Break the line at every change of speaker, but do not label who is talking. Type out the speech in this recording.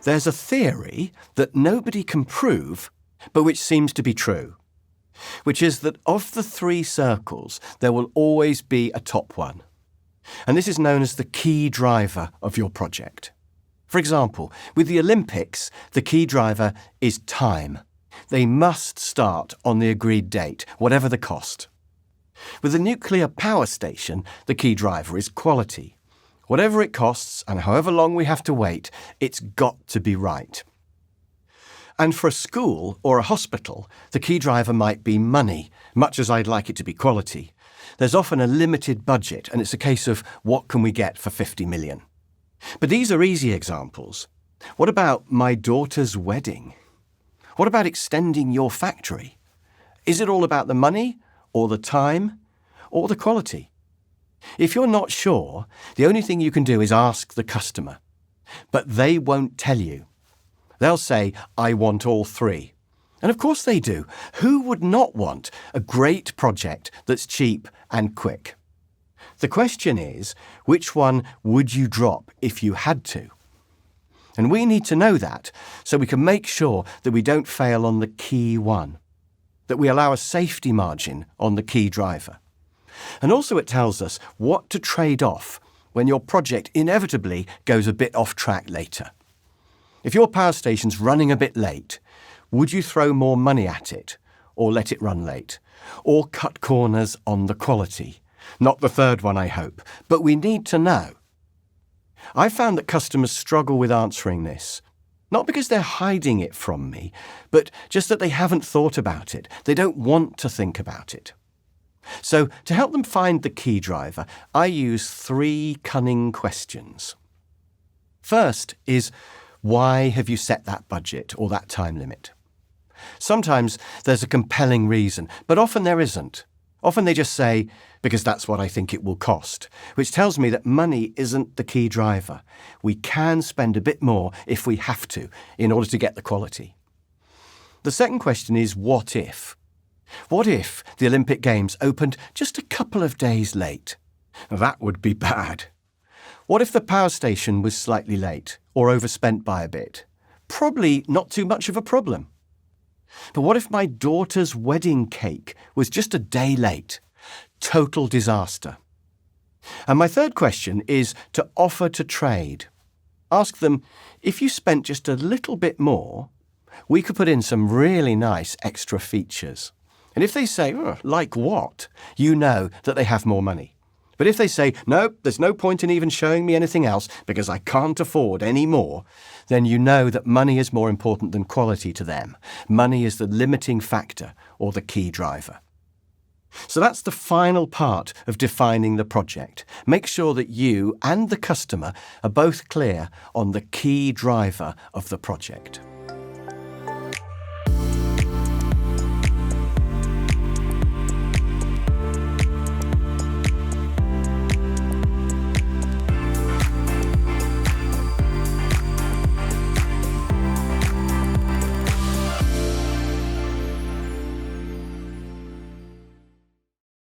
There's a theory that nobody can prove, but which seems to be true, which is that of the 3 circles, there will always be a top one. And this is known as the key driver of your project. For example, with the Olympics, the key driver is time. They must start on the agreed date, whatever the cost. With a nuclear power station, the key driver is quality. Whatever it costs and however long we have to wait, it's got to be right. And for a school or a hospital, the key driver might be money, much as I'd like it to be quality. There's often a limited budget, and it's a case of what can we get for 50 million. But these are easy examples. What about my daughter's wedding? What about extending your factory? Is it all about the money, or the time, or the quality? If you're not sure, the only thing you can do is ask the customer. But they won't tell you. They'll say, I want all 3. And of course they do. Who would not want a great project that's cheap and quick? The question is, which one would you drop if you had to? And we need to know that so we can make sure that we don't fail on the key one, that we allow a safety margin on the key driver. And also it tells us what to trade off when your project inevitably goes a bit off track later. If your power station's running a bit late, would you throw more money at it, or let it run late, or cut corners on the quality? Not the third one, I hope, but we need to know. I've found that customers struggle with answering this, not because they're hiding it from me, but just that they haven't thought about it. They don't want to think about it. So, to help them find the key driver, I use 3 cunning questions. First is, why have you set that budget or that time limit? Sometimes there's a compelling reason, but often there isn't. Often they just say, because that's what I think it will cost, which tells me that money isn't the key driver. We can spend a bit more if we have to in order to get the quality. The second question is, what if? What if the Olympic Games opened just a couple of days late? That would be bad. What if the power station was slightly late or overspent by a bit? Probably not too much of a problem. But what if my daughter's wedding cake was just a day late? Total disaster. And my third question is to offer to trade. Ask them, if you spent just a little bit more, we could put in some really nice extra features. And if they say, like what? You know that they have more money. But if they say, no, there's no point in even showing me anything else because I can't afford any more, then you know that money is more important than quality to them. Money is the limiting factor or the key driver. So that's the final part of defining the project. Make sure that you and the customer are both clear on the key driver of the project.